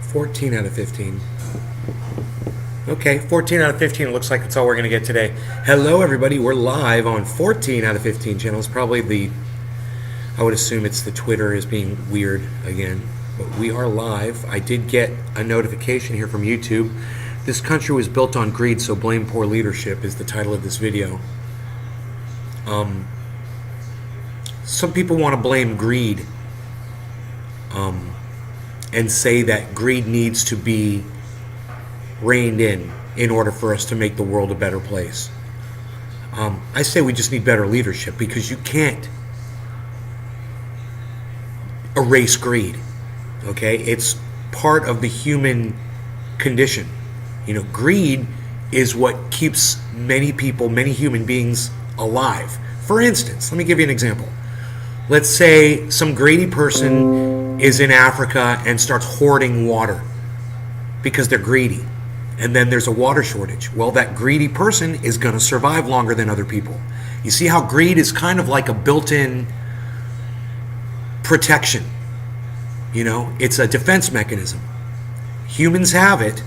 14 out of 15. Okay, 14 out of 15 looks like that's all we're going to get today. Hello, everybody. We're live on 14 out of 15 channels. Probably I would assume it's the Twitter is being weird again. But we are live. I did get a notification here from YouTube. This country was built on greed, so blame poor leadership is the title of this video. Some people want to blame greed and say that greed needs to be reined in order for us to make the world a better place. I say we just need better leadership, because you can't erase greed. Okay, it's part of the human condition. You know, greed is what keeps many people, many human beings alive. For instance, let me give you an example. Let's say some greedy person is in Africa and starts hoarding water because they're greedy. And then there's a water shortage. Well, that greedy person is going to survive longer than other people. You see how greed is kind of like a built-in protection. You know, it's a defense mechanism. Humans have it,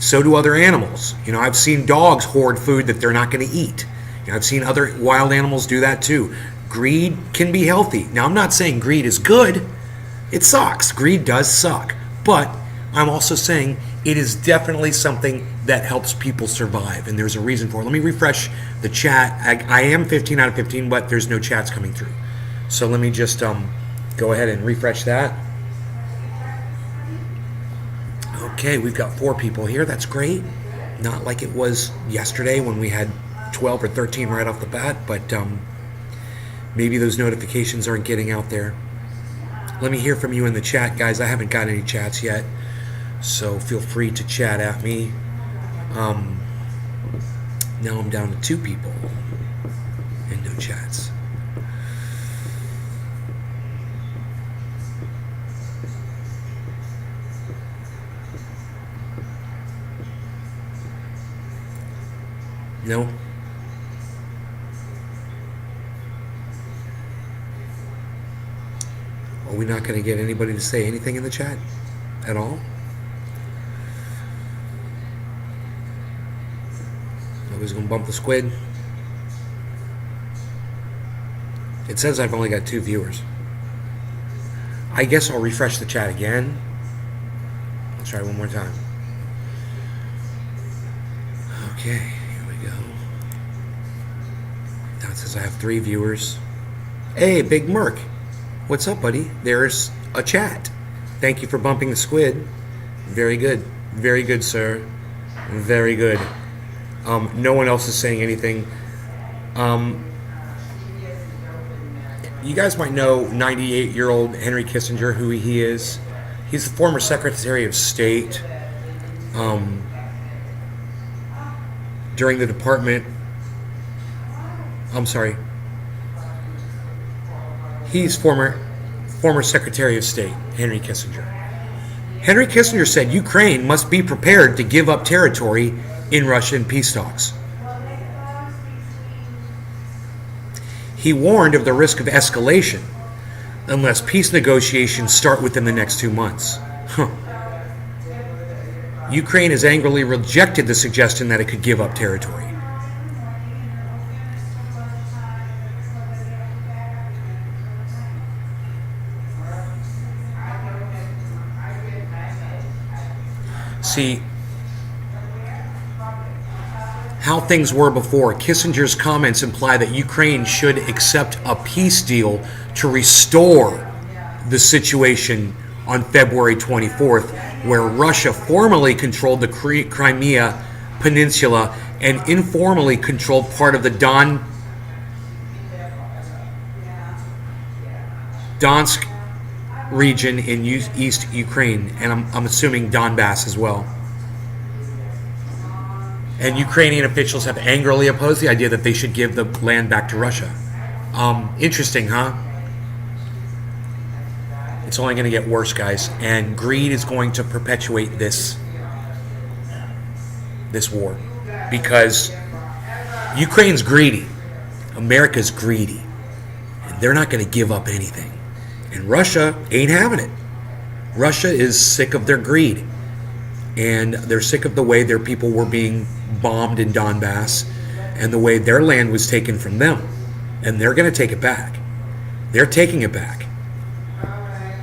so do other animals. You know, I've seen dogs hoard food that they're not going to eat. You know, I've seen other wild animals do that too. Greed can be healthy. Now, I'm not saying greed is good. It sucks. Greed does suck. But I'm also saying it is definitely something that helps people survive, and there's a reason for it. Let me refresh the chat. I am 15 out of 15, but there's no chats coming through. So let me just go ahead and refresh that. Okay, we've got 4 people here. That's great. Not like it was yesterday when we had 12 or 13 right off the bat, but maybe those notifications aren't getting out there. Let me hear from you in the chat, guys. I haven't got any chats yet, so feel free to chat at me. Now I'm down to 2 people and no chats. No? Are we not going to get anybody to say anything in the chat at all? Nobody's going to bump the squid? It says I've only got 2 viewers. I guess I'll refresh the chat again. Let's try one more time. Okay, here we go. Now it says I have 3 viewers. Hey, Big Merc. What's up, buddy? There's a chat. Thank you for bumping the squid. Very good. Very good, sir. Very good. No one else is saying anything. You guys might know 98-year-old Henry Kissinger, who he is. He's the former Secretary of State. During the department... I'm sorry. He's former Secretary of State, Henry Kissinger. Henry Kissinger said Ukraine must be prepared to give up territory in Russian peace talks. He warned of the risk of escalation unless peace negotiations start within the next 2 months. Ukraine has angrily rejected the suggestion that it could give up territory. See, how things were before. Kissinger's comments imply that Ukraine should accept a peace deal to restore the situation on February 24th, where Russia formally controlled the Crimea Peninsula and informally controlled part of the Donetsk region in East Ukraine, and I'm assuming Donbass as well. And Ukrainian officials have angrily opposed the idea that they should give the land back to Russia. Interesting, huh? It's only going to get worse, guys, and greed is going to perpetuate this war, because Ukraine's greedy, America's greedy, and they're not going to give up anything. And Russia ain't having it. Russia is sick of their greed. and they're sick of the way their people were being bombed in Donbass and the way their land was taken from them. And they're going to take it back. They're taking it back.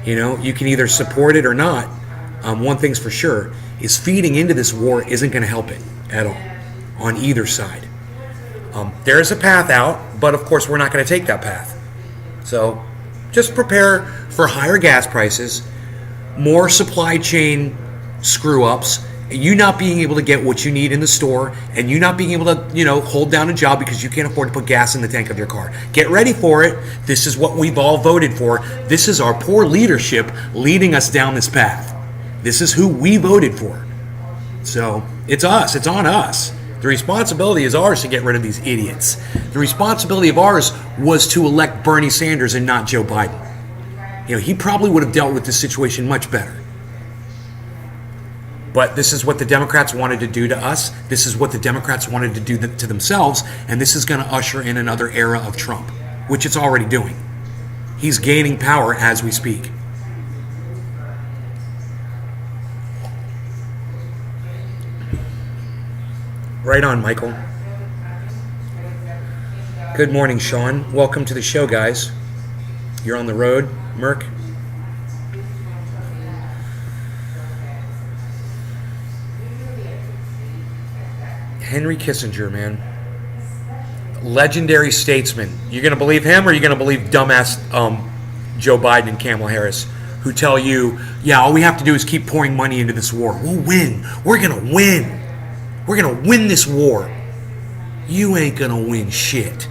You know, you can either support it or not. One thing's for sure is feeding into this war isn't going to help it at all on either side. There's a path out, but of course we're not going to take that path. So just prepare for higher gas prices, more supply chain screw-ups, you not being able to get what you need in the store, and you not being able to, you know, hold down a job because you can't afford to put gas in the tank of your car. Get ready for it. This is what we've all voted for. This is our poor leadership leading us down this path. This is who we voted for. So it's us. It's on us. The responsibility is ours to get rid of these idiots. The responsibility of ours was to elect Bernie Sanders and not Joe Biden. You know, he probably would have dealt with this situation much better. But this is what the Democrats wanted to do to us. This is what the Democrats wanted to do to themselves. And this is going to usher in another era of Trump, which it's already doing. He's gaining power as we speak. Right on, Michael. Good morning, Sean. Welcome to the show, guys. You're on the road, Merc. Henry Kissinger, man. Legendary statesman. You're going to believe him, or you're going to believe dumbass Joe Biden and Kamala Harris, who tell you, yeah, all we have to do is keep pouring money into this war. We'll win. We're going to win. We're going to win this war. You ain't going to win shit.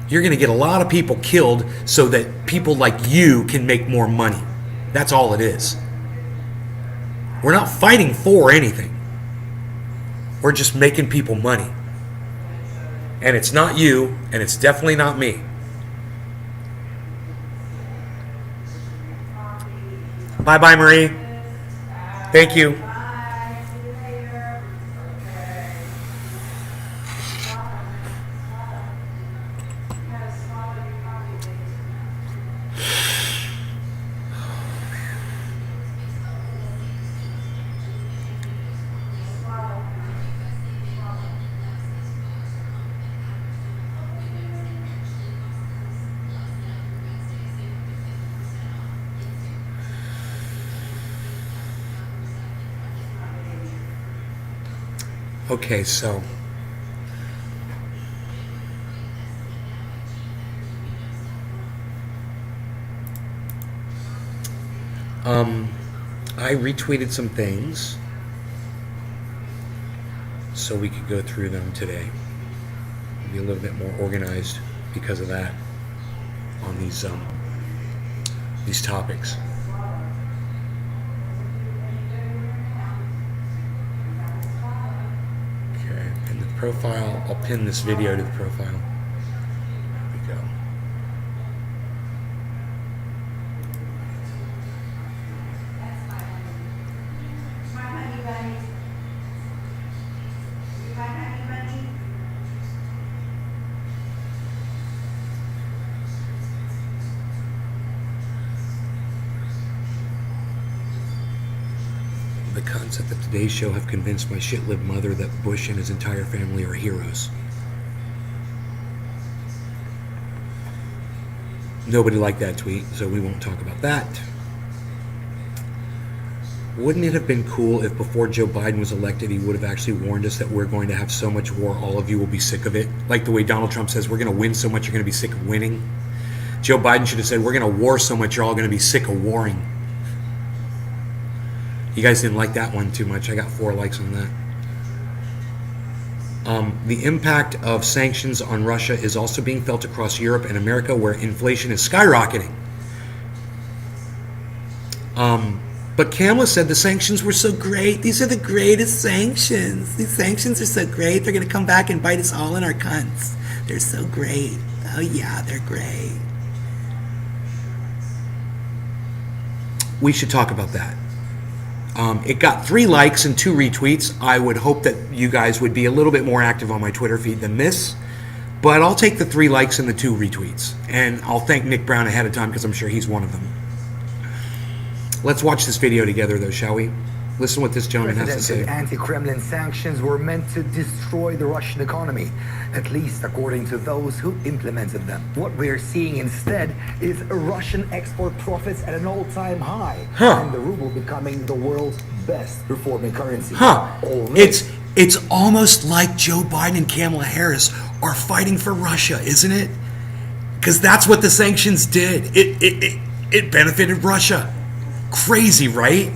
You're going to get a lot of people killed so that people like you can make more money. That's all it is. We're not fighting for anything. We're just making people money. And it's not you, and it's definitely not me. Bye-bye, Marie. Thank you. Okay, so I retweeted some things so we could go through them today. Be a little bit more organized because of that on these topics. Profile, I'll pin this video to the profile. There we go. The concept that Today's Show have convinced my shit-lived mother that Bush and his entire family are heroes. Nobody liked that tweet, so we won't talk about that. Wouldn't it have been cool if before Joe Biden was elected, he would have actually warned us that we're going to have so much war, all of you will be sick of it? Like the way Donald Trump says, we're going to win so much, you're going to be sick of winning. Joe Biden should have said, we're going to war so much, you're all going to be sick of warring. You guys didn't like that one too much. I got 4 likes on that. The impact of sanctions on Russia is also being felt across Europe and America, where inflation is skyrocketing. But Kamala said the sanctions were so great. These are the greatest sanctions. These sanctions are so great. They're going to come back and bite us all in our cunts. They're so great. Oh yeah, they're great. We should talk about that. It got 3 likes and 2 retweets. I would hope that you guys would be a little bit more active on my Twitter feed than this. But I'll take the 3 likes and the 2 retweets. And I'll thank Nick Brown ahead of time because I'm sure he's one of them. Let's watch this video together though, shall we? Listen what this gentleman has to say. Anti-Kremlin sanctions were meant to destroy the Russian economy, at least according to those who implemented them. What we're seeing instead is Russian export profits at an all-time high, and the ruble becoming the world's best performing currency. It's almost like Joe Biden and Kamala Harris are fighting for Russia, isn't it? Because that's what the sanctions did. It benefited Russia. Crazy, right?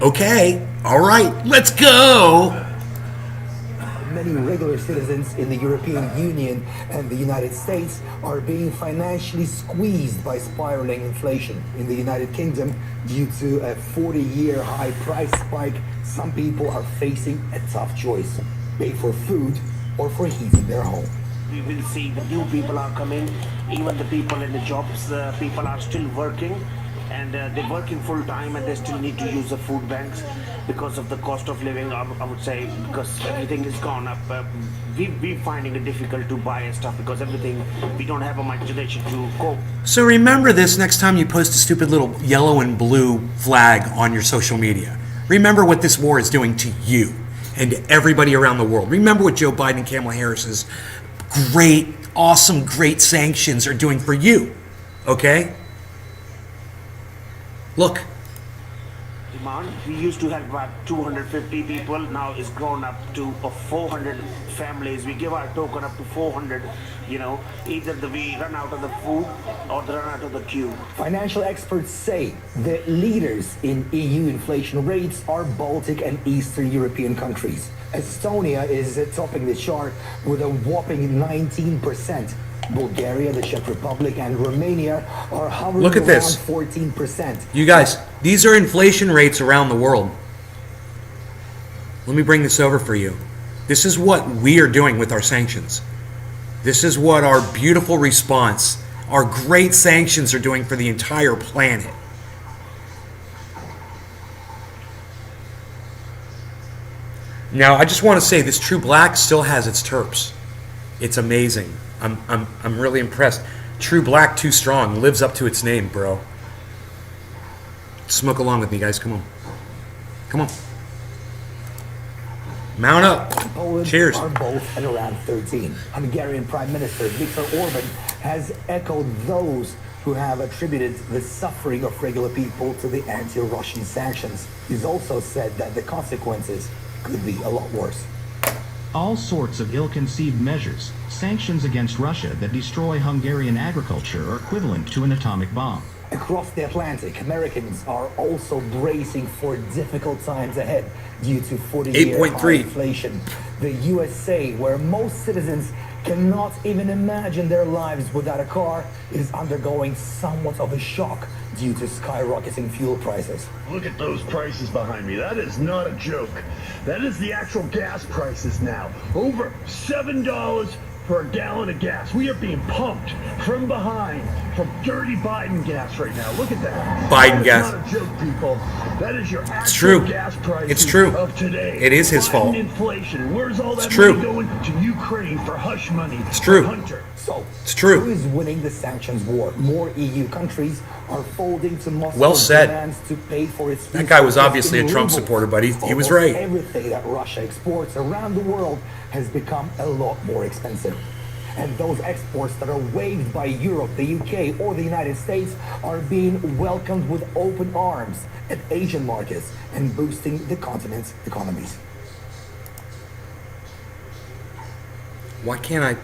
Okay, all right, let's go. Many regular citizens in the European Union and the United States are being financially squeezed by spiraling inflation. In the United Kingdom, due to a 40-year high price spike, some people are facing a tough choice: pay for food or for heating their home. We will see the new people are coming, even the people in the jobs, people are still working. And they're working full time, and they still need to use the food banks because of the cost of living. I would say, because everything is gone up. We're finding it difficult to buy stuff because everything, we don't have a motivation to cope. So remember this next time you post a stupid little yellow and blue flag on your social media. Remember what this war is doing to you and to everybody around the world. Remember what Joe Biden and Kamala Harris's great, awesome, great sanctions are doing for you. Okay? Look. Demand. We used to have about 250 people. Now it's grown up to 400 families. We give our token up to 400. You know, either we run out of the food or they run out of the queue. Financial experts say the leaders in EU inflation rates are Baltic and Eastern European countries. Estonia is topping the chart with a whopping 19%. Bulgaria, the Czech Republic, and Romania are hovering Look at around this. 14%. You guys, these are inflation rates around the world. Let me bring this over for you. This is what we are doing with our sanctions. This is what our beautiful response, our great sanctions are doing for the entire planet. Now, I just want to say this True Black still has its terps. It's amazing. I'm really impressed. True Black Too Strong lives up to its name, bro. Smoke along with me, guys. Come on. Come on. Mount up. Poland Cheers. are both at around 13. Hungarian Prime Minister Viktor Orban has echoed those who have attributed the suffering of regular people to the anti-Russian sanctions. He's also said that the consequences could be a lot worse. All sorts of ill-conceived measures, sanctions against Russia that destroy Hungarian agriculture are equivalent to an atomic bomb. Across the Atlantic, Americans are also bracing for difficult times ahead due to 40-year high inflation. The USA, where most citizens cannot even imagine their lives without a car, is undergoing somewhat of a shock due to skyrocketing fuel prices. Look at those prices behind me. That is not a joke. That is the actual gas prices now. Over $7 for a gallon of gas. We are being pumped from behind from dirty Biden gas right now. Look at that. Biden gas. That's not a joke, people. That is your actual true. gas prices It's true. of today. It is his Biden fault. Inflation. Where's all that It's true. money going? To Ukraine for hush money. It's true. Hunter. So, It's true. who is winning the sanctions war? More EU countries are folding to Moscow's Well said. demands to pay for its That guy was resources obviously in a Trump rubles. supporter, but he was Almost right. Everything that Russia exports around the world has become a lot more expensive. And those exports that are waived by Europe, the UK, or the United States are being welcomed with open arms at Asian markets and boosting the continent's economies. Why can't I?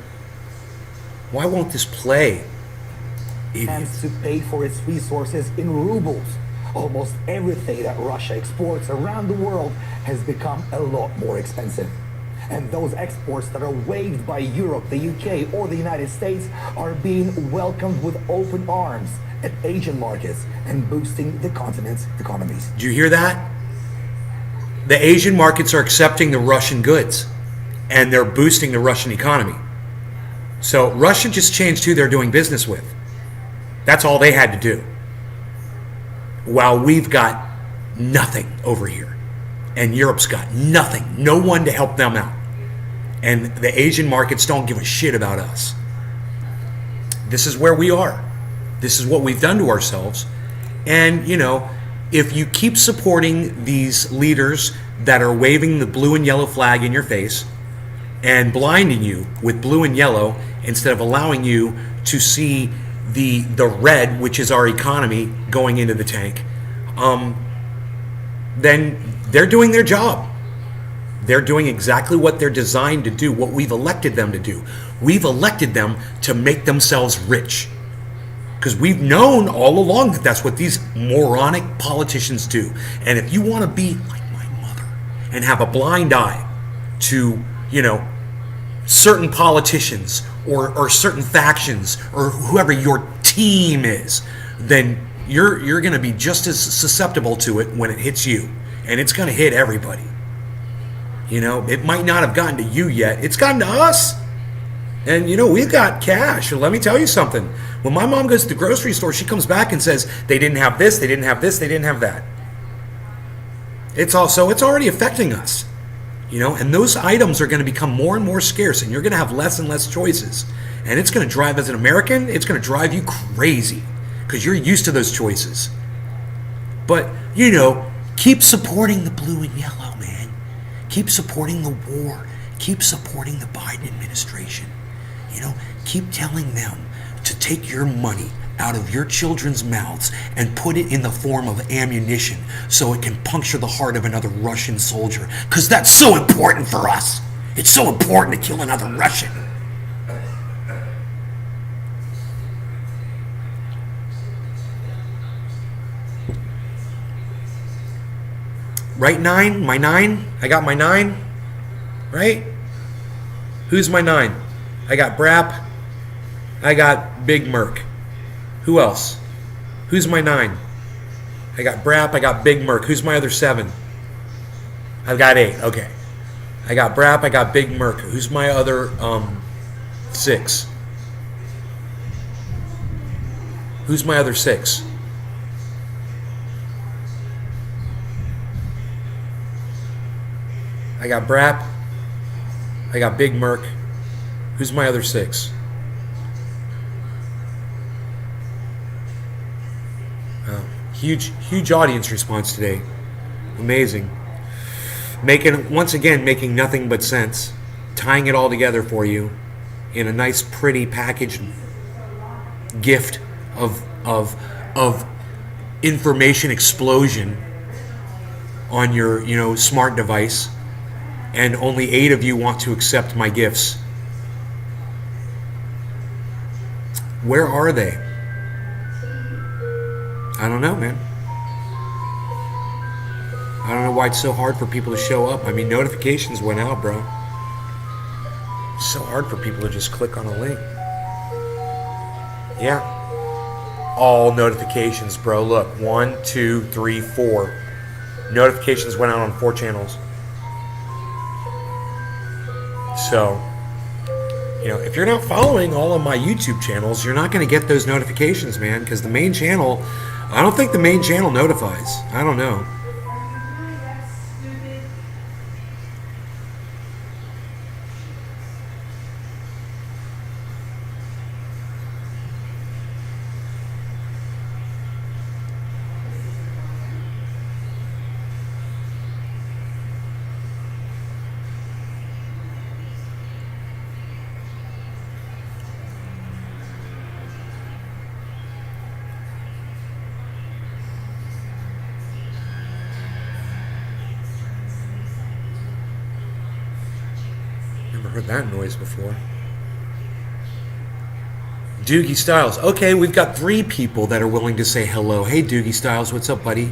Why won't this play? Plans to pay for its resources in rubles. Almost everything that Russia exports around the world has become a lot more expensive. And those exports that are waived by Europe, the UK, or the United States are being welcomed with open arms at Asian markets and boosting the continent's economies. Did you hear that? The Asian markets are accepting the Russian goods, and they're boosting the Russian economy. So Russia just changed who they're doing business with. That's all they had to do. While we've got nothing over here, and Europe's got nothing, no one to help them out. And the Asian markets don't give a shit about us. This is where we are. This is what we've done to ourselves. And, you know, if you keep supporting these leaders that are waving the blue and yellow flag in your face and blinding you with blue and yellow instead of allowing you to see the red, which is our economy, going into the tank, then they're doing their job. They're doing exactly what they're designed to do, what we've elected them to do. We've elected them to make themselves rich. Because we've known all along that that's what these moronic politicians do. And if you want to be like my mother and have a blind eye to, certain politicians or certain factions or whoever your team is, then you're going to be just as susceptible to it when it hits you. And it's going to hit everybody. It might not have gotten to you yet. It's gotten to us. And, we've got cash. And let me tell you something. When my mom goes to the grocery store, she comes back and says, they didn't have this, they didn't have this, they didn't have that. It's already affecting us. And those items are going to become more and more scarce, and you're going to have less and less choices. And it's going to drive, as an American, it's going to drive you crazy because you're used to those choices. But, keep supporting the blue and yellow, man. Keep supporting the war. Keep supporting the Biden administration. Keep telling them to take your money out of your children's mouths and put it in the form of ammunition so it can puncture the heart of another Russian soldier. Because that's so important for us. It's so important to kill another Russian. Right, 9? My 9? I got my 9? Right? Who's my 9? I got Brap. I got Big Merc. Who else? Who's my 9? I got Brap. I got Big Merc. Who's my other 7? I've got 8. Okay. I got Brap. I got Big Merc. Who's my other 6? Who's my other 6? I got Brap. I got Big Merc. Who's my other 6? Huge audience response today. Amazing. Making nothing but sense. Tying it all together for you in a nice, pretty packaged gift of information explosion on your smart device. And only 8 of you want to accept my gifts. Where are they? I don't know, man. I don't know why it's so hard for people to show up. I mean, notifications went out, bro. It's so hard for people to just click on a link. Yeah. All notifications, bro. Look, 1, 2, 3, 4. Notifications went out on 4 channels. So, if you're not following all of my YouTube channels, you're not going to get those notifications, man, because the main channel, I don't think the main channel notifies. I don't know. Never heard that noise before. Doogie Styles. Okay, we've got 3 people that are willing to say hello. Hey, Doogie Styles, what's up, buddy?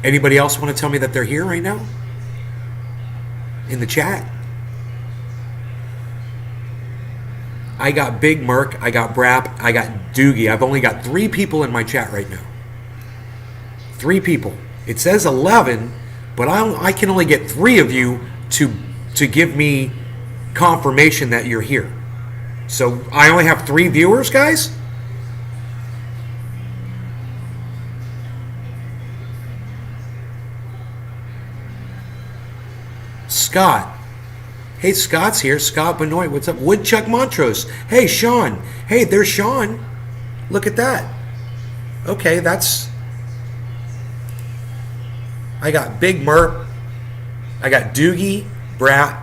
Anybody else want to tell me that they're here right now? In the chat? I got Big Merc, I got Brap, I got Doogie. I've only got 3 people in my chat right now. 3 people. It says 11, but I can only get 3 of you to give me confirmation that you're here. So I only have 3 viewers, guys? Scott, Hey, Scott's here. Scott Benoit, what's up? Woodchuck Montrose. Hey, Sean. Hey, there's Sean. Look at that. Okay, that's... I got Big Merp. I got Doogie, Brat,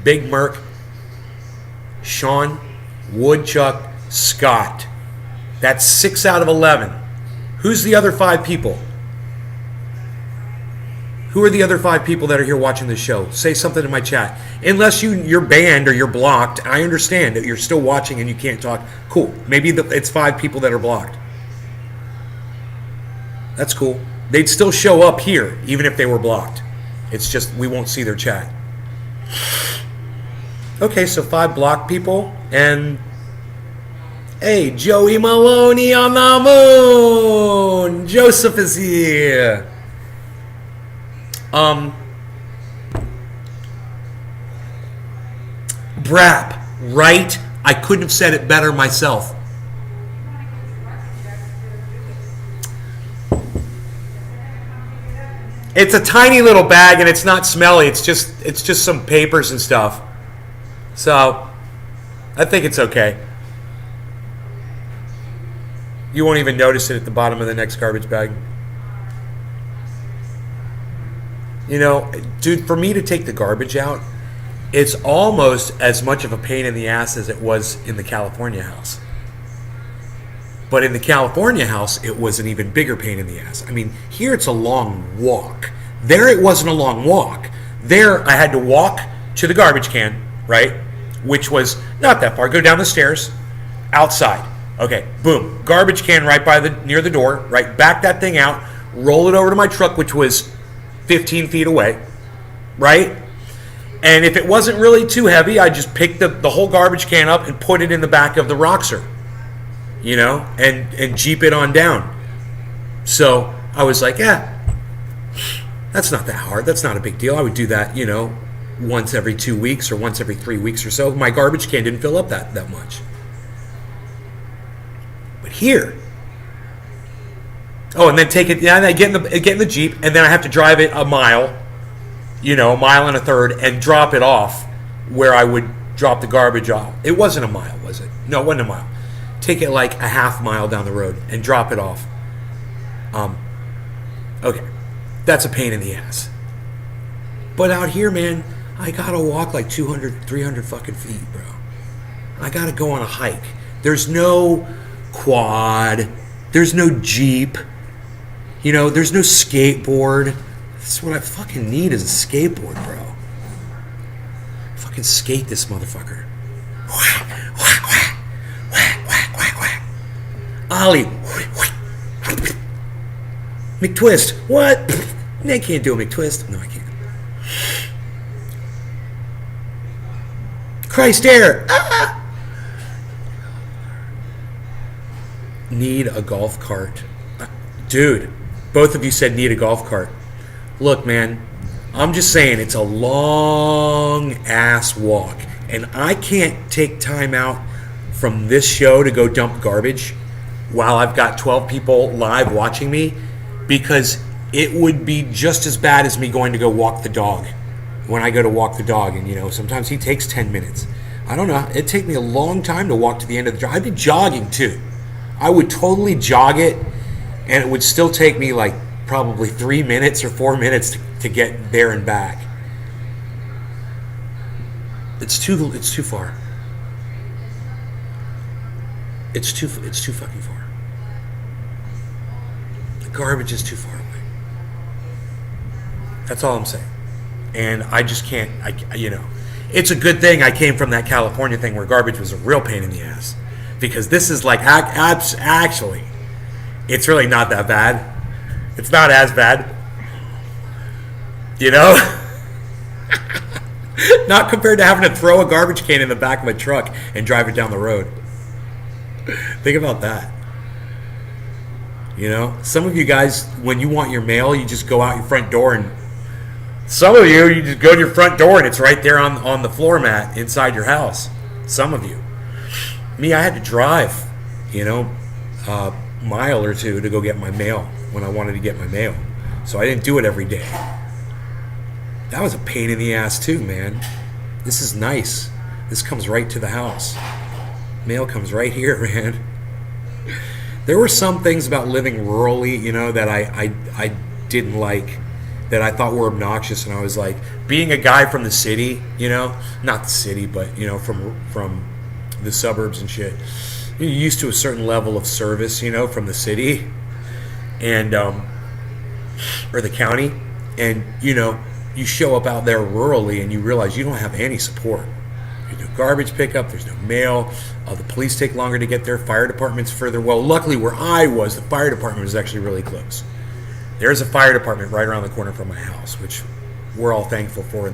Big Merc, Sean, Woodchuck, Scott. That's 6 out of 11. Who's the other 5 people? Who are the other 5 people that are here watching the show? Say something in my chat. Unless you're banned or you're blocked, I understand that you're still watching and you can't talk. Cool. Maybe it's 5 people that are blocked. That's cool. They'd still show up here even if they were blocked. It's just we won't see their chat. Okay, so 5 blocked people. And hey, Joey Maloney on the moon. Joseph is here. Brap, right? I couldn't have said it better myself. It's a tiny little bag and it's not smelly. It's just some papers and stuff. So, I think it's okay. You won't even notice it at the bottom of the next garbage bag. You know, dude, for me to take the garbage out, it's almost as much of a pain in the ass as it was in the California house. But in the California house, it was an even bigger pain in the ass. I mean, here it's a long walk. There it wasn't a long walk. There I had to walk to the garbage can, right? Which was not that far. Go down the stairs, outside. Okay, boom. Garbage can right by near the door, right? Back that thing out, roll it over to my truck, which was 15 feet away, right? And if it wasn't really too heavy, I just picked the whole garbage can up and put it in the back of the Roxer, you know, and Jeep it on down. So I was like, yeah, that's not that hard. That's not a big deal. I would do that, you know, once every 2 weeks or once every 3 weeks or so. My garbage can didn't fill up that much. But here... Oh, and then take it. Yeah, and I get in the Jeep, and then I have to drive it a mile, you know, a mile and a third, and drop it off where I would drop the garbage off. It wasn't a mile, was it? No, it wasn't a mile. Take it like a half mile down the road and drop it off. Okay, that's a pain in the ass. But out here, man, I gotta walk like 200, 300 fucking feet, bro. I gotta go on a hike. There's no quad. There's no Jeep. You know, there's no skateboard. That's what I fucking need is a skateboard, bro. Fucking skate this motherfucker. Whack, whack, whack. Whack, whack, whack, whack. Ollie. McTwist. What? I can't do a McTwist. No, I can't. Christ air. Ah! Need a golf cart. Dude, both of you said need a golf cart. Look, man, I'm just saying it's a long ass walk, and I can't take time out from this show to go dump garbage while I've got 12 people live watching me, because it would be just as bad as me going to go walk the dog when I go to walk the dog. And, you know, sometimes he takes 10 minutes. I don't know. It'd take me a long time to walk to the end of the drive. I'd be jogging, too. I would totally jog it, and it would still take me like probably 3 minutes or 4 minutes to get there and back. It's too far. It's too fucking far. The garbage is too far away. That's all I'm saying. And I just can't, you know. It's a good thing I came from that California thing where garbage was a real pain in the ass. Because this is like, actually, it's really not that bad. It's not as bad. You know? Not compared to having to throw a garbage can in the back of a truck and drive it down the road. Think about that. You know? Some of you guys, when you want your mail, you just go out your front door, and some of you just go to your front door and it's right there on the floor mat inside your house. Some of you. Me, I had to drive, you know, a mile or two to go get my mail when I wanted to get my mail. So I didn't do it every day. That was a pain in the ass too, man. This is nice. This comes right to the house. Mail comes right here, man. There were some things about living rurally, you know, that I didn't like, that I thought were obnoxious, and I was like, being a guy from the city, you know, not the city, but you know, from the suburbs and shit, you're used to a certain level of service, you know, from the city, and or the county, and you know, you show up out there rurally and you realize you don't have any support. There's no garbage pickup, there's no mail, the police take longer to get there, fire department's further. Well, luckily where I was, the fire department was actually really close. There's a fire department right around the corner from my house, which we're all thankful for.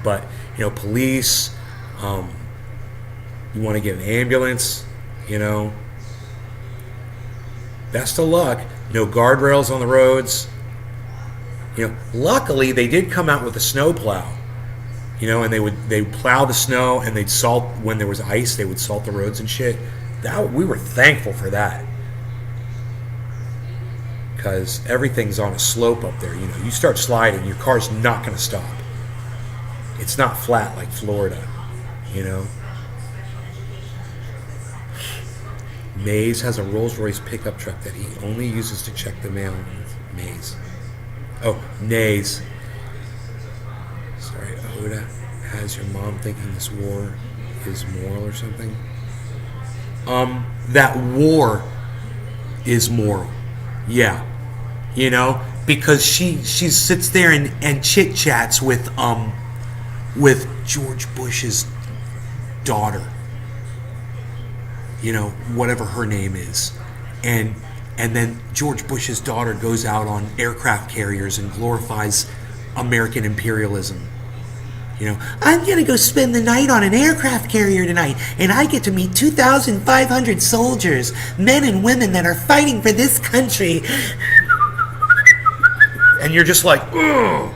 But, you know, police, you want to get an ambulance, you know, best of luck. No guardrails on the roads. You know, luckily they did come out with a snow plow, you know, and they would plow the snow, and they'd salt when there was ice. They would salt the roads and shit. That, we were thankful for that, because everything's on a slope up there. You know, you start sliding, your car's not going to stop. It's not flat like Florida, you know. Mays has a Rolls-Royce pickup truck that he only uses to check the mail. Mays. Oh, Nays. Sorry, Oda. Has your mom thinking this war is moral or something? That war is moral. Yeah. You know, because she sits there and chit chats with George Bush's daughter. You know, whatever her name is. And then George Bush's daughter goes out on aircraft carriers and glorifies American imperialism. You know, I'm going to go spend the night on an aircraft carrier tonight, and I get to meet 2,500 soldiers, men and women that are fighting for this country. And you're just like, ugh.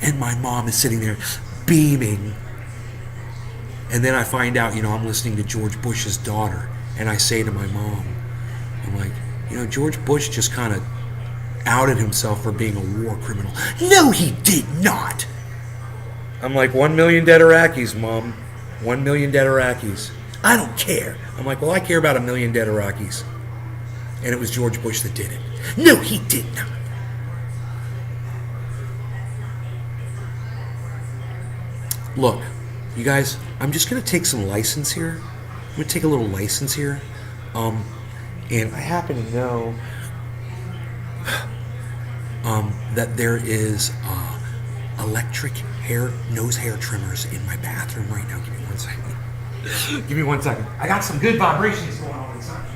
And my mom is sitting there beaming. And then I find out, you know, I'm listening to George Bush's daughter, and I say to my mom, I'm like, you know, George Bush just kind of outed himself for being a war criminal. No, he did not. I'm like, 1 million dead Iraqis, Mom. 1 million dead Iraqis. I don't care. I'm like, well, I care about 1 million dead Iraqis. And it was George Bush that did it. No, he did not. Look, you guys, I'm just going to take some license here. I'm going to take a little license here. And I happen to know that there is electric nose hair trimmers in my bathroom right now. Give me 1 second. Give me 1 second. I got some good vibrations going on inside.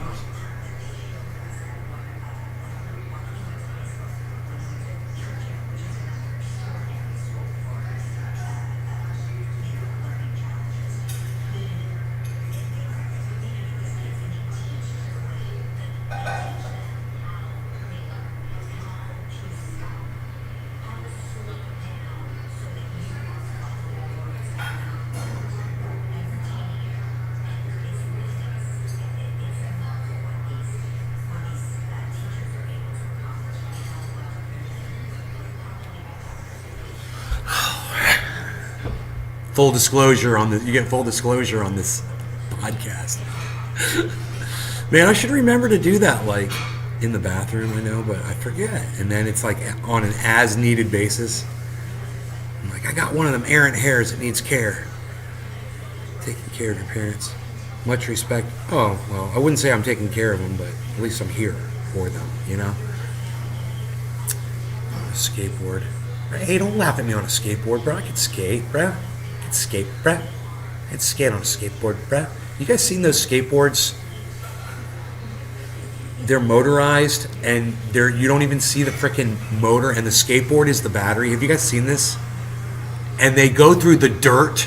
Full disclosure on you get full disclosure on this podcast. Man, I should remember to do that, like, in the bathroom, I know, but I forget. And then it's like on an as-needed basis. I'm like, I got one of them errant hairs that needs care. Taking care of your parents. Much respect. Oh, well, I wouldn't say I'm taking care of them, but at least I'm here for them, you know? On a skateboard. Hey, don't laugh at me on a skateboard, bro. I can skate, bro. Skate, bruh. I'd skate on a skateboard, bruh. You guys seen those skateboards? They're motorized, and you don't even see the freaking motor, and the skateboard is the battery. Have you guys seen this? And they go through the dirt,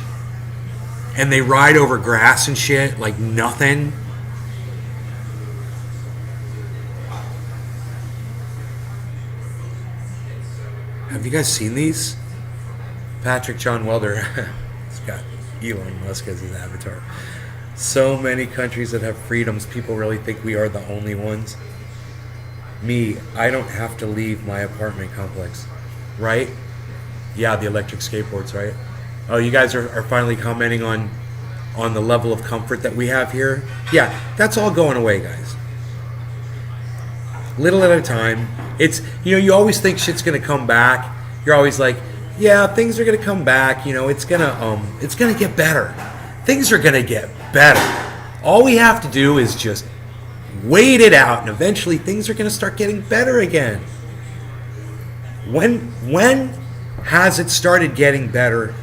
and they ride over grass and shit like nothing. Have you guys seen these? Patrick John Welder. Got Elon Musk as his avatar. So many countries that have freedoms, people really think we are the only ones. Me, I don't have to leave my apartment complex, right? Yeah, the electric skateboards, right? Oh, you guys are finally commenting on the level of comfort that we have here. Yeah, that's all going away, guys. Little at a time. It's, you always think shit's gonna come back. You're always like, yeah, things are gonna come back. It's gonna get better. Things are gonna get better. All we have to do is just wait it out, and eventually things are gonna start getting better again. When has it started getting better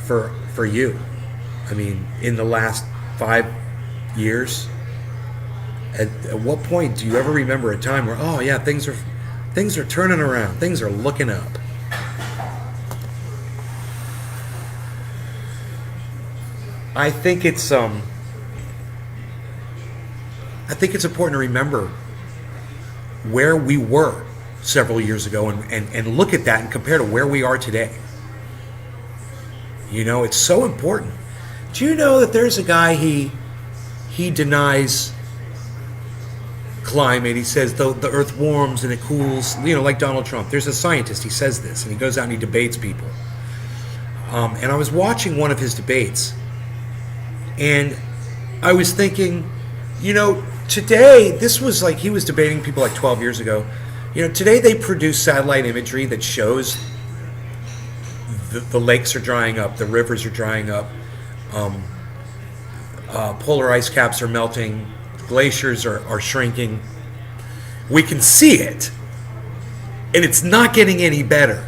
for you? I mean, in the last 5 years? At what point do you ever remember a time where, oh yeah, things are turning around, things are looking up? I think it's important to remember where we were several years ago and look at that and compare to where we are today. It's so important. Do you know that there's a guy, he denies climate? He says the earth warms and it cools, like Donald Trump. There's a scientist, he says this, and he goes out and he debates people. And I was watching one of his debates, and I was thinking, today, this was like, he was debating people like 12 years ago. Today they produce satellite imagery that shows the lakes are drying up, the rivers are drying up, polar ice caps are melting, glaciers are shrinking. We can see it, and it's not getting any better.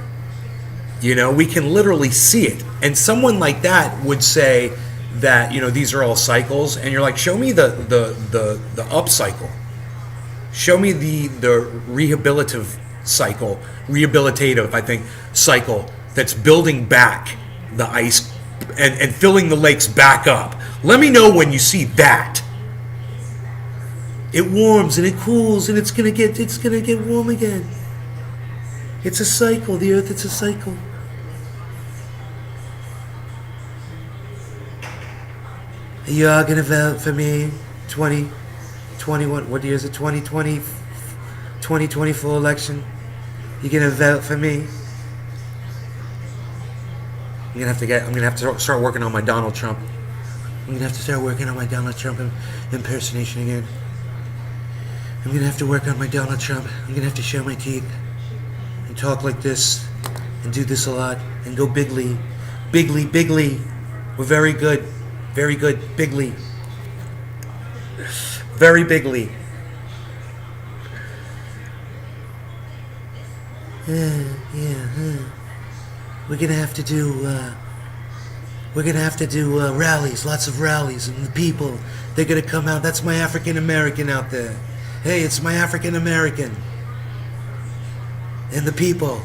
We can literally see it. And someone like that would say that, these are all cycles, and you're like, show me the up cycle. Show me the rehabilitative, I think, cycle that's building back the ice and filling the lakes back up. Let me know when you see that. It warms and it cools and it's gonna get warm again. It's a cycle, the earth, it's a cycle. You are gonna vote for me 2021, what year is it? 2020, 2024 election. You gonna vote for me? I'm gonna have to start working on my Donald Trump. I'm gonna have to start working on my Donald Trump impersonation again. I'm gonna have to work on my Donald Trump. I'm gonna have to show my teeth and talk like this and do this a lot and go bigly. Bigly. We're very good. Very good. Bigly. Very bigly. We're gonna have to do rallies, lots of rallies, and the people, they're gonna come out. That's my African American out there. Hey, it's my African American. And the people.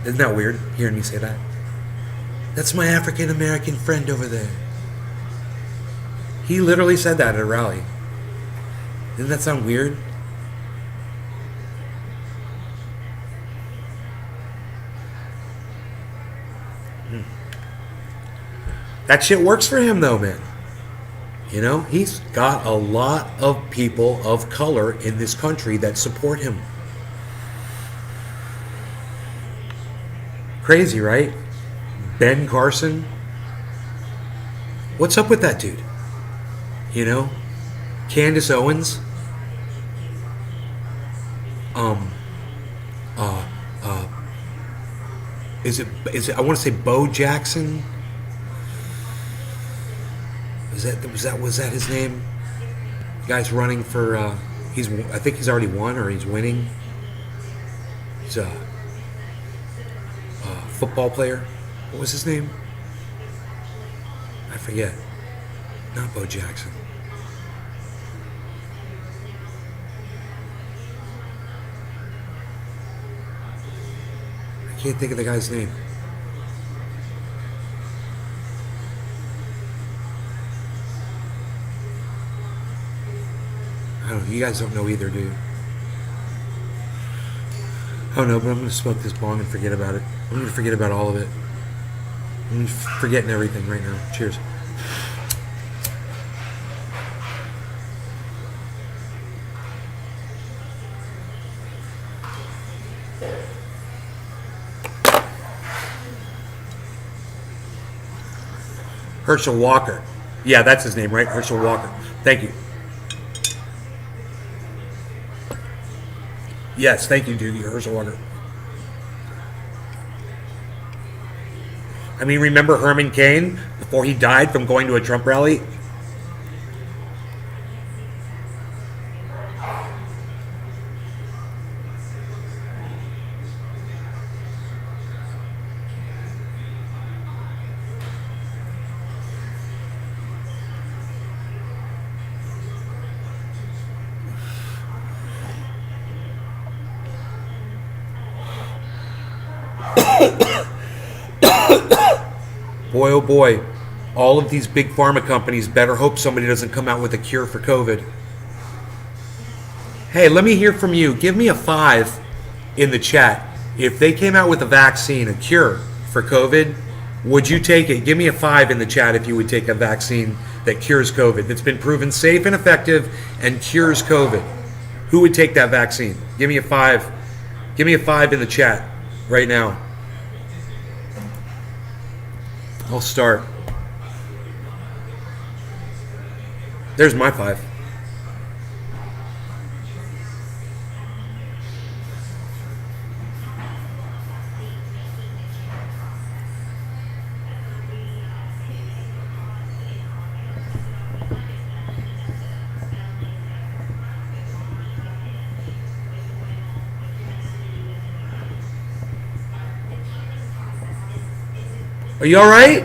Isn't that weird, hearing me say that? That's my African American friend over there. He literally said that at a rally. Doesn't that sound weird? That shit works for him though, man. He's got a lot of people of color in this country that support him. Crazy, right? Ben Carson. What's up with that dude? Candace Owens. Is it I want to say Bo Jackson? Was that his name? The guy's running for I think he's already won or he's winning. He's a football player. What was his name? I forget. Not Bo Jackson. I can't think of the guy's name. I don't know. You guys don't know either, do you? Oh no, but I'm going to smoke this bong and forget about it. I'm going to forget about all of it. I'm forgetting everything right now. Cheers. Herschel Walker. Yeah, that's his name, right? Herschel Walker. Thank you. Yes, thank you, Doogie. Herschel Walker. I mean, remember Herman Cain before he died from going to a Trump rally? Boy, oh boy, all of these big pharma companies better hope somebody doesn't come out with a cure for COVID. Hey, let me hear from you. Give me a 5 in the chat. If they came out with a vaccine, a cure for COVID, would you take it? Give me a 5 in the chat if you would take a vaccine that cures COVID, that's been proven safe and effective and cures COVID. Who would take that vaccine? Give me a 5. Give me a 5 in the chat right now. I'll start. There's my 5. Are you all right?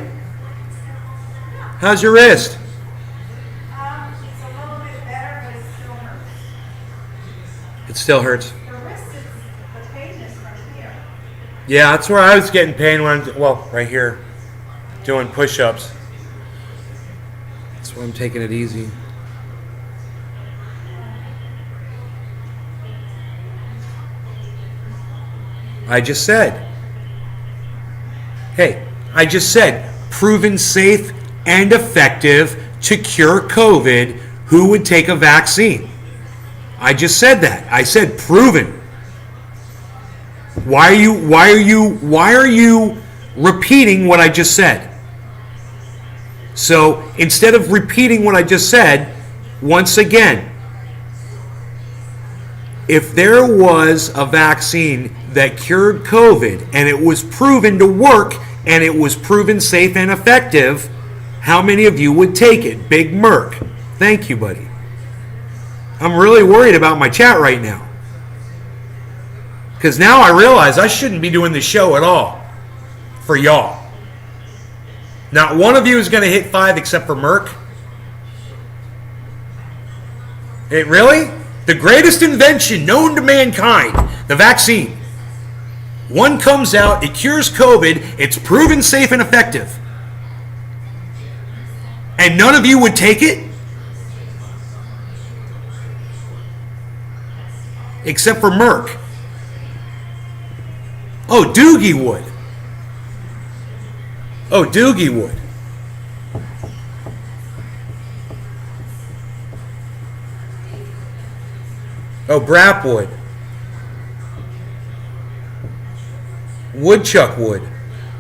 How's your wrist? It's a little bit better, but it still hurts. It still hurts. The wrist is, the pain is from here. Yeah, that's where I was getting pain when right here, doing push-ups. That's why I'm taking it easy. I just said. Hey, I just said, proven safe and effective to cure COVID. Who would take a vaccine? I just said that. I said proven. Why are you repeating what I just said? So instead of repeating what I just said, once again, if there was a vaccine that cured COVID and it was proven to work and it was proven safe and effective, how many of you would take it? Big Merc. Thank you, buddy. I'm really worried about my chat right now. Because now I realize I shouldn't be doing the show at all for y'all. Not one of you is going to hit 5 except for Merc. It really? The greatest invention known to mankind, the vaccine. One comes out, it cures COVID, it's proven safe and effective. And none of you would take it? Except for Merc. Oh, Doogie would. Oh, Doogie would. Oh, Brap would. Woodchuck would.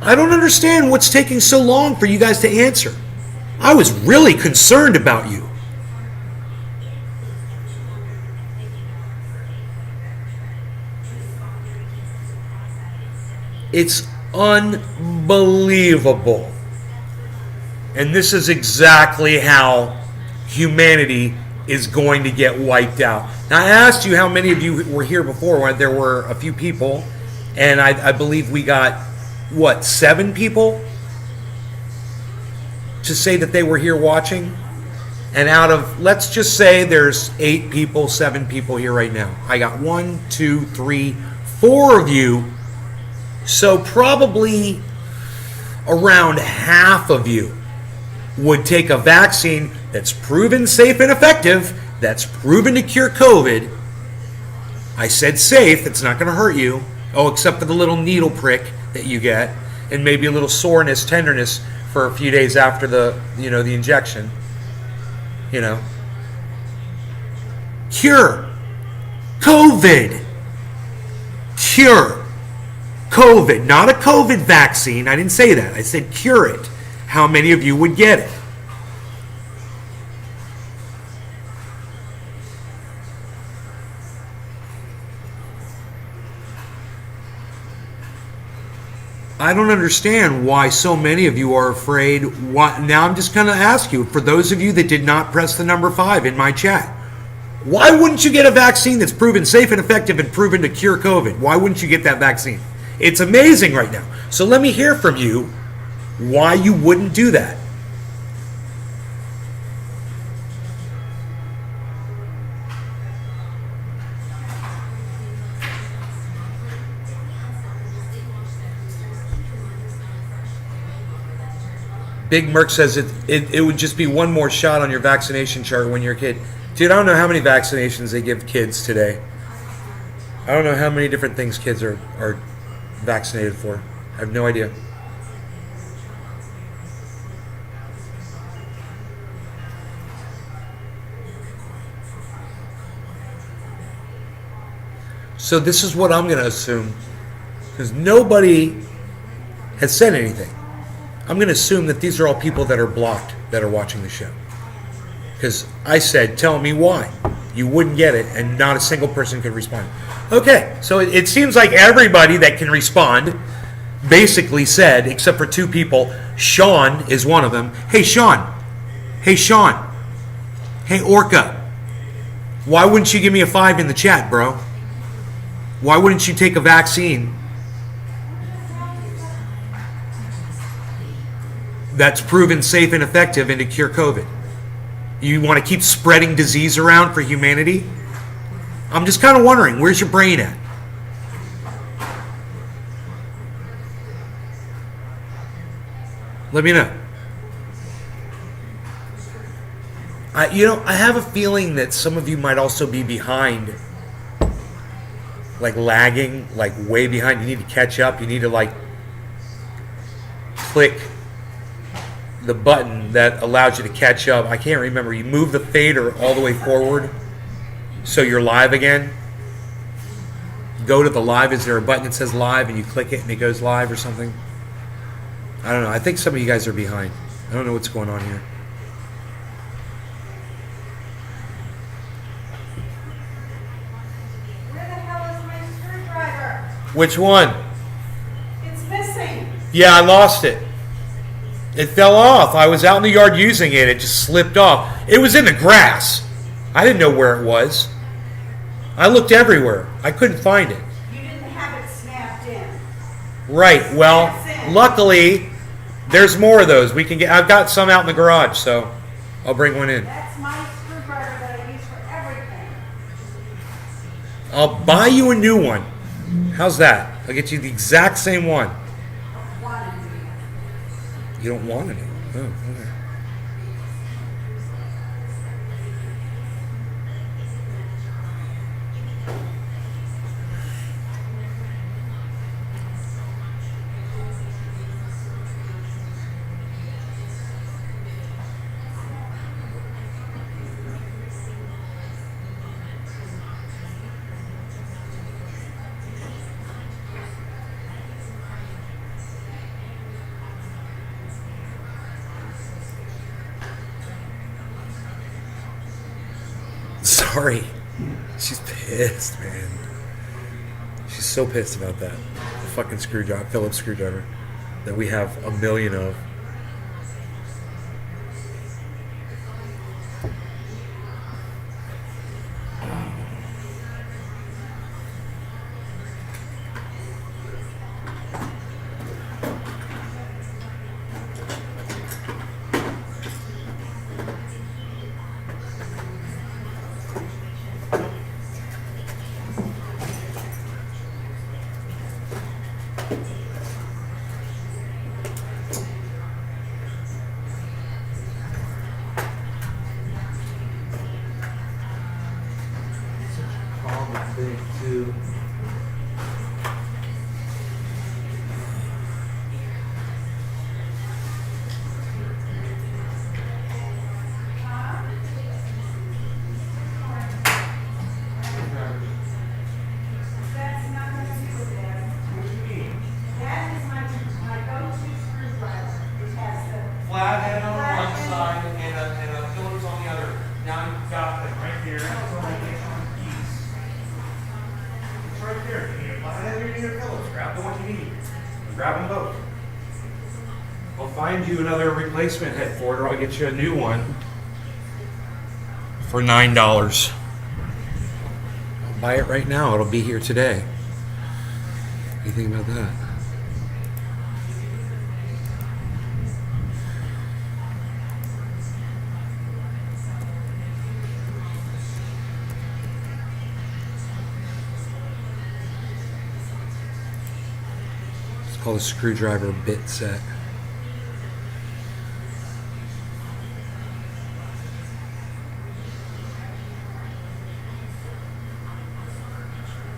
I don't understand what's taking so long for you guys to answer. I was really concerned about you. It's unbelievable. And this is exactly how humanity is going to get wiped out. Now, I asked you how many of you were here before when there were a few people. And I believe we got, 7 people to say that they were here watching? And out of, let's just say there's 8 people, 7 people here right now. I got 1, 2, 3, 4 of you. So probably around half of you would take a vaccine that's proven safe and effective, that's proven to cure COVID. I said safe, it's not going to hurt you. Oh, except for the little needle prick that you get, and maybe a little soreness, tenderness for a few days after the injection. Cure COVID. Cure COVID. Not a COVID vaccine. I didn't say that. I said cure it. how many of you would get it. I don't understand why so many of you are afraid. Now I'm just going to ask you, for those of you that did not press the number 5 in my chat, why wouldn't you get a vaccine that's proven safe and effective and proven to cure COVID? Why wouldn't you get that vaccine? It's amazing right now. So let me hear from you why you wouldn't do that. Big Merc says it would just be one more shot on your vaccination chart when you're a kid. Dude, I don't know how many vaccinations they give kids today. I don't know how many different things kids are vaccinated for. I have no idea. So this is what I'm going to assume, because nobody has said anything. I'm going to assume that these are all people that are blocked that are watching the show. Because I said, tell me why you wouldn't get it, and not a single person could respond. Okay, so it seems like everybody that can respond basically said, except for 2 people, Sean is one of them. Hey, Sean. Hey, Sean. Hey, Orca. Why wouldn't you give me a 5 in the chat, bro? Why wouldn't you take a vaccine that's proven safe and effective and to cure COVID? You want to keep spreading disease around for humanity? I'm just kind of wondering, where's your brain at? Let me know. I have a feeling that some of you might also be behind, like lagging, like way behind. You need to catch up. You need to like click the button that allows you to catch up. I can't remember. You move the fader all the way forward so you're live again. Go to the live. Is there a button that says live and you click it and it goes live or something? I don't know. I think some of you guys are behind. I don't know what's going on here. Where the hell is my screwdriver? Which one? It's missing. Yeah, I lost it. It fell off. I was out in the yard using it. It just slipped off. It was in the grass. I didn't know where it was. I looked everywhere. I couldn't find it. You didn't have it snapped in. Right. Well, Snaps in. luckily, there's more of those. We can get. I've got some out in the garage, so I'll bring one in. That's my screwdriver that I use for everything. I'll buy you a new one. How's that? I'll get you the exact same one. Wanted to. You don't want it. Oh, okay. Sorry. She's pissed, man. She's so pissed about that. The fucking screwdriver, Phillips screwdriver, that we have a million of. in your pillows. Grab the one you need. Grab them both. I'll find you another replacement head for it, or I'll get you a new one for $9. I'll buy it right now. It'll be here today. What do you think about that? It's called a screwdriver bit set.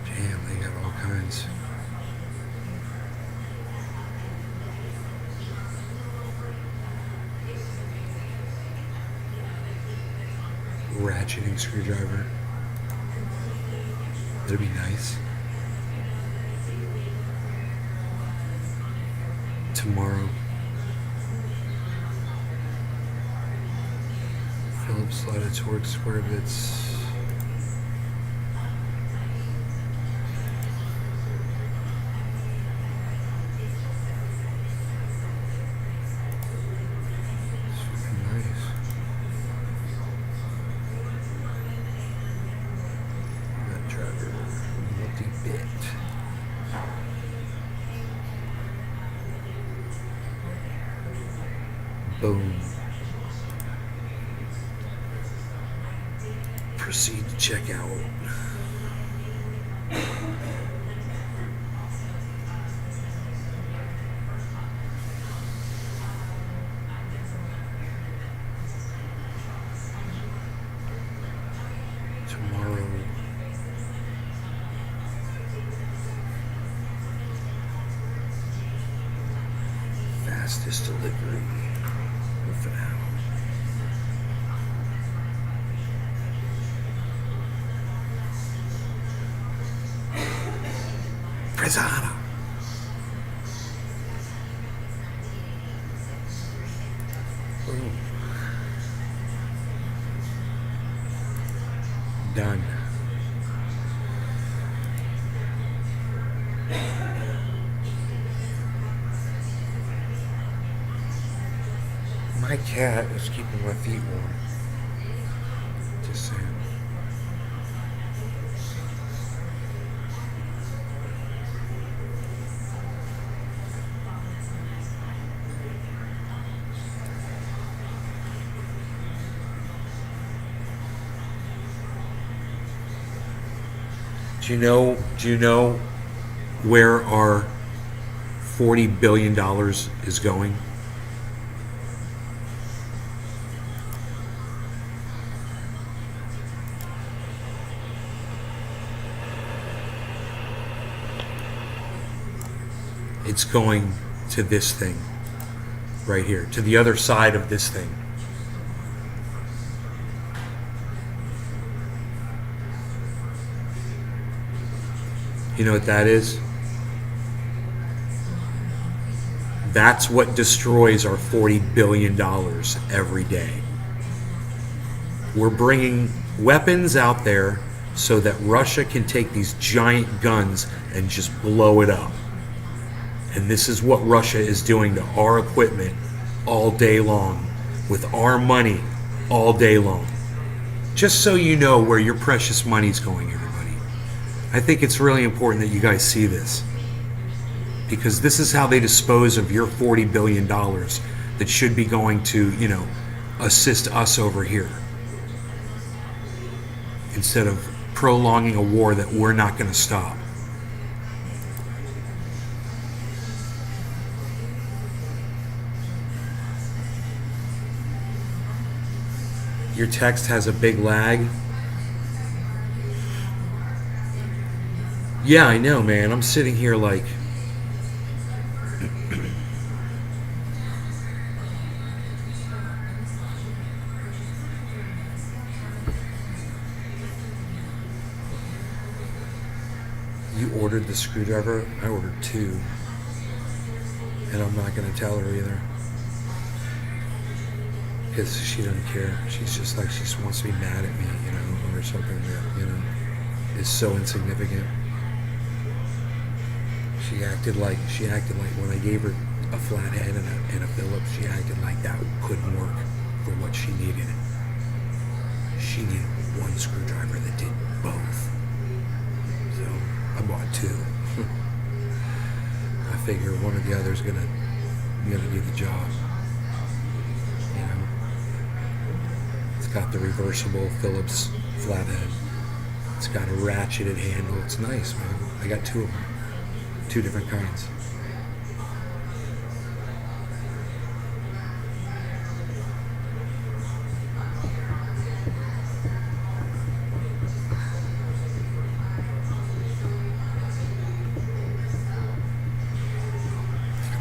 Damn, they got all kinds. Ratcheting screwdriver. That'd be nice. Tomorrow. Phillips slotted towards square bits. Super nice. Nut driver, multi-bit. Boom. Proceed to check out. Tomorrow. Fastest delivery. For now. Prezana. Boom. Done. My cat is keeping my feet warm. Just saying. Do you know where our $40 billion is going? It's going to this thing right here, to the other side of this thing. You know what that is? That's what destroys our $40 billion every day. We're bringing weapons out there so that Russia can take these giant guns and just blow it up. And this is what Russia is doing to our equipment all day long, with our money all day long. Just so you know where your precious money's going, everybody. I think it's really important that you guys see this, because this is how they dispose of your $40 billion that should be going to, assist us over here, instead of prolonging a war that we're not going to stop. Your text has a big lag. Yeah, I know, man. I'm sitting here like... You ordered the screwdriver? I ordered 2. And I'm not going to tell her either. Because she doesn't care. She's just like, she just wants to be mad at me, or something that, is so insignificant. She acted like when I gave her a flathead and a Phillips, she acted like that couldn't work for what she needed. She needed one screwdriver that did both. So I bought two. I figure one or the other's gonna do the job. You know, it's got the reversible Phillips flathead. It's got a ratcheted handle. It's nice, man. I got two of them, two different kinds.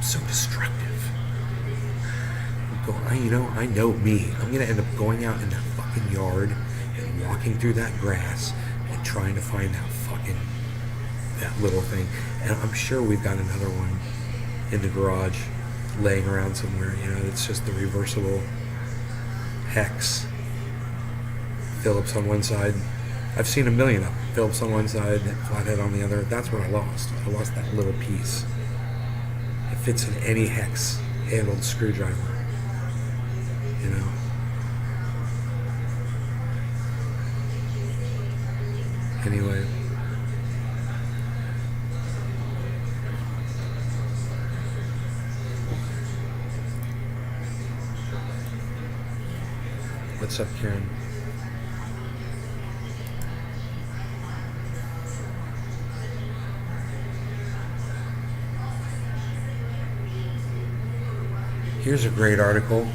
So destructive. I know me. I'm gonna end up going out in that fucking yard and walking through that grass and trying to find that little thing. And I'm sure we've got another one in the garage laying around somewhere. It's just the reversible hex. Phillips on one side. I've seen a million of them. Phillips on one side, flathead on the other. That's what I lost. I lost that little piece. It fits in any hex handled screwdriver. Anyway. What's up, Karen? Here's a great article.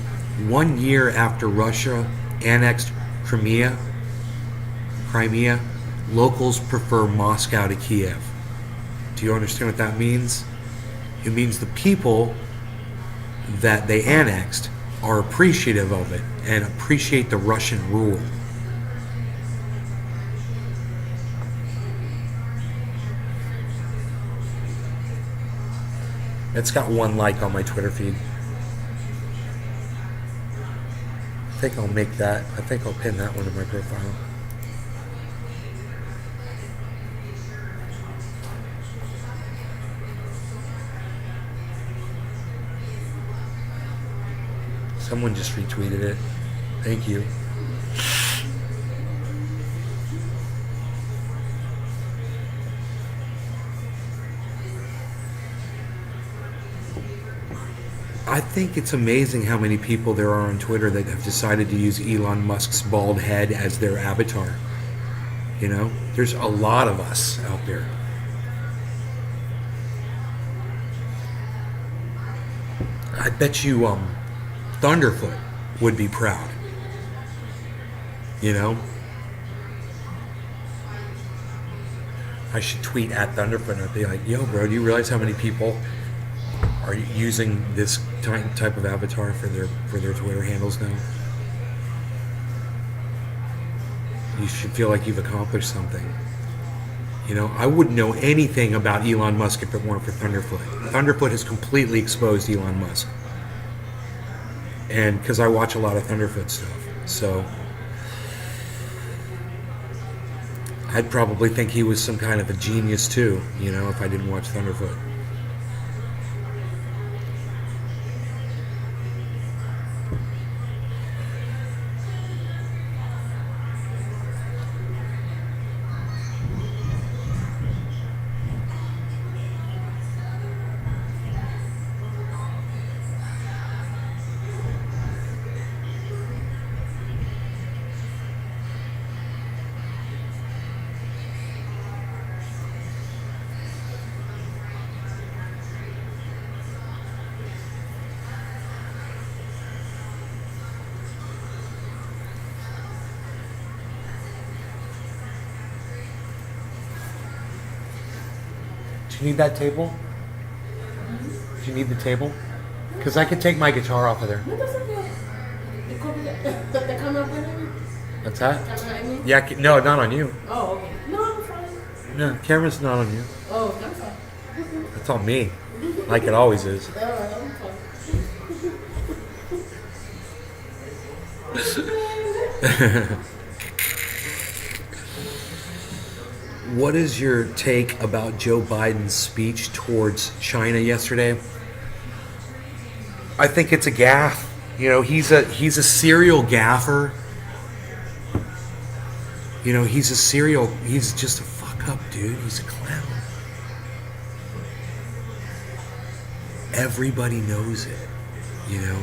1 year after Russia annexed Crimea, locals prefer Moscow to Kiev. Do you understand what that means? It means the people that they annexed are appreciative of it and appreciate the Russian rule. It's got 1 like on my Twitter feed. I think I'll pin that one to my profile. Someone just retweeted it. Thank you. I think it's amazing how many people there are on Twitter that have decided to use Elon Musk's bald head as their avatar. There's a lot of us out there. I bet you Thunderfoot would be proud. I should tweet at Thunderfoot and I'd be like, yo bro, do you realize how many people are using this type of avatar for their Twitter handles now? You should feel like you've accomplished something. I wouldn't know anything about Elon Musk if it weren't for Thunderfoot. Thunderfoot has completely exposed Elon Musk. And because I watch a lot of Thunderfoot stuff. So I'd probably think he was some kind of a genius too, if I didn't watch Thunderfoot. Do you need that table? Do you need the table? Because I could take my guitar off of there. No, that's okay. The camera winning? What's that? Camera, I mean? Yeah, no, not on you. Oh, okay. No, I'm fine. No, camera's not on you. Oh, I'm fine. It's on me. Like it always is. Alright, I'm fine. what is your take about Joe Biden's speech towards China yesterday? I think it's a gaffe. You know, he's a serial gaffer. You know, he's just a fuck up dude. He's a clown. Everybody knows it. You know,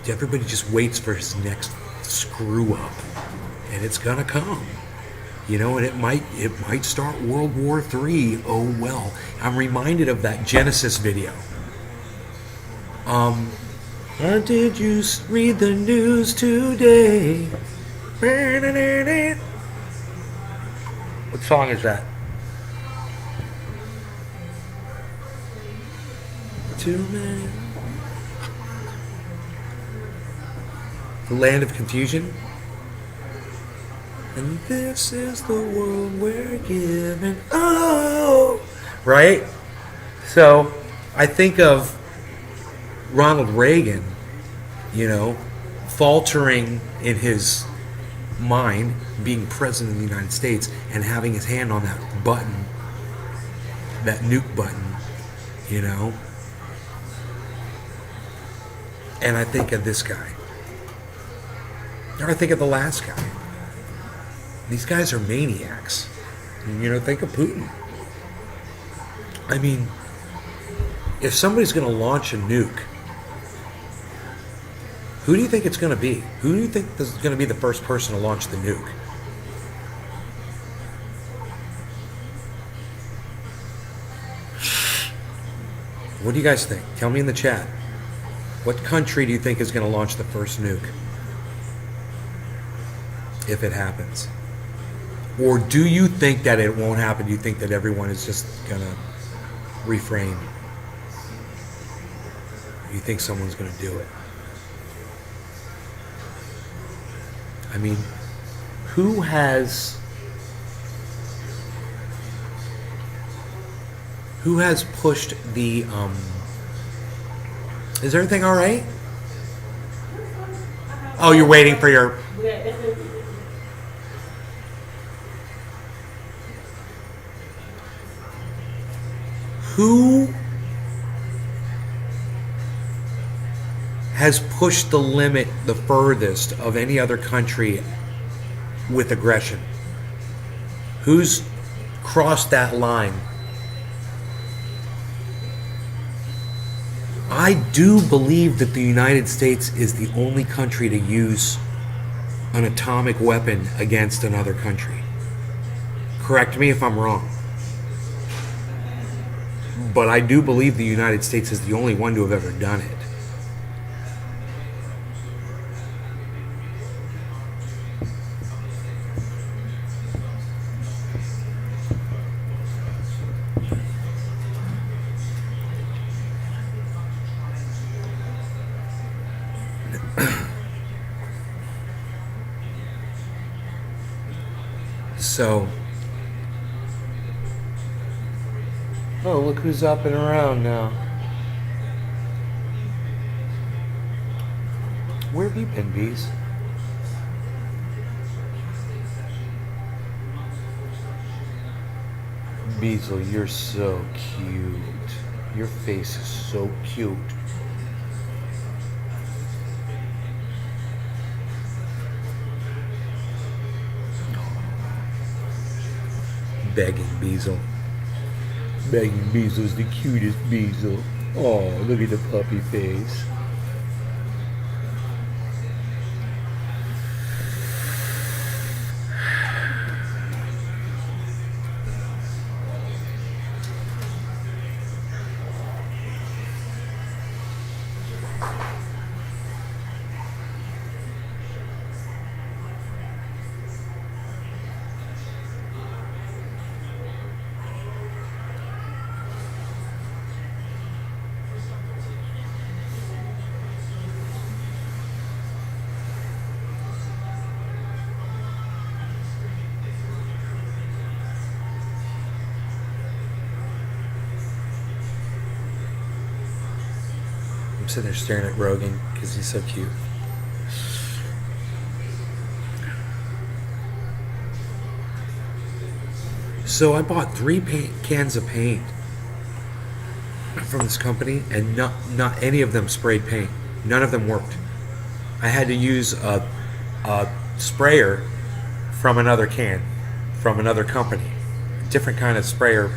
everybody just waits for his next screw up. And it's gonna come. You know, and it might start World War III. Oh well. I'm reminded of that Genesis video. Did you read the news today? What song is that? Too many. The Land of Confusion. And this is the world we're given. Oh, right? So I think of Ronald Reagan, you know, faltering in his mind, being president of the United States and having his hand on that button, that nuke button, you know. And I think of this guy. Or I think of the last guy. These guys are maniacs. You know, think of Putin. I mean, if somebody's going to launch a nuke, who do you think it's going to be? Who do you think is going to be the first person to launch the nuke? What do you guys think? Tell me in the chat. What country do you think is going to launch the first nuke? If it happens. Or do you think that it won't happen? Do you think that everyone is just going to refrain? Do you think someone's going to do it? I mean, who has pushed the is everything all right? Oh, you're waiting for your who has pushed the limit the furthest of any other country with aggression? Who's crossed that line? I do believe that the United States is the only country to use an atomic weapon against another country. Correct me if I'm wrong. But I do believe the United States is the only one to have ever done it. So, oh, look who's up and around now. Where have you been, Bees? Beazle, you're so cute. Your face is so cute. Begging Beazle. Begging Beazle's the cutest Beazle. Oh, look at the puppy face. I'm sitting there staring at Rogan because he's so cute. So I bought 3 cans of paint from this company, and not any of them sprayed paint. None of them worked. I had to use a sprayer from another can, from another company, different kind of sprayer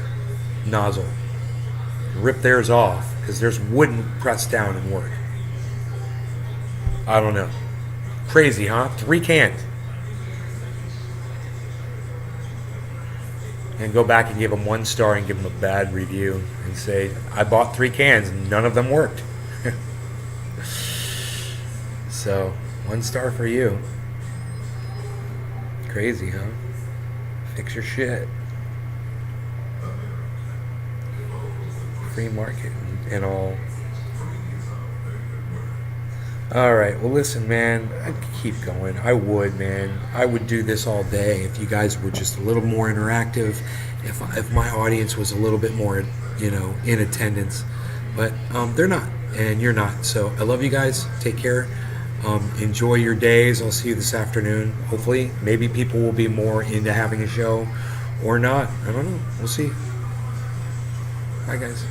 nozzle. Rip theirs off because theirs wouldn't press down and work. I don't know. Crazy, huh? 3 cans. And go back and give them 1 star and give them a bad review and say, I bought 3 cans and none of them worked. So, 1 star for you. Crazy, huh? Fix your shit. Free market and all. Alright, well listen, man, I'd keep going. I would, man. I would do this all day if you guys were just a little more interactive, if my audience was a little bit more, in attendance. But they're not, and you're not. So I love you guys. Take care. Enjoy your days. I'll see you this afternoon. Hopefully, maybe people will be more into having a show or not. I don't know. We'll see. Bye, guys.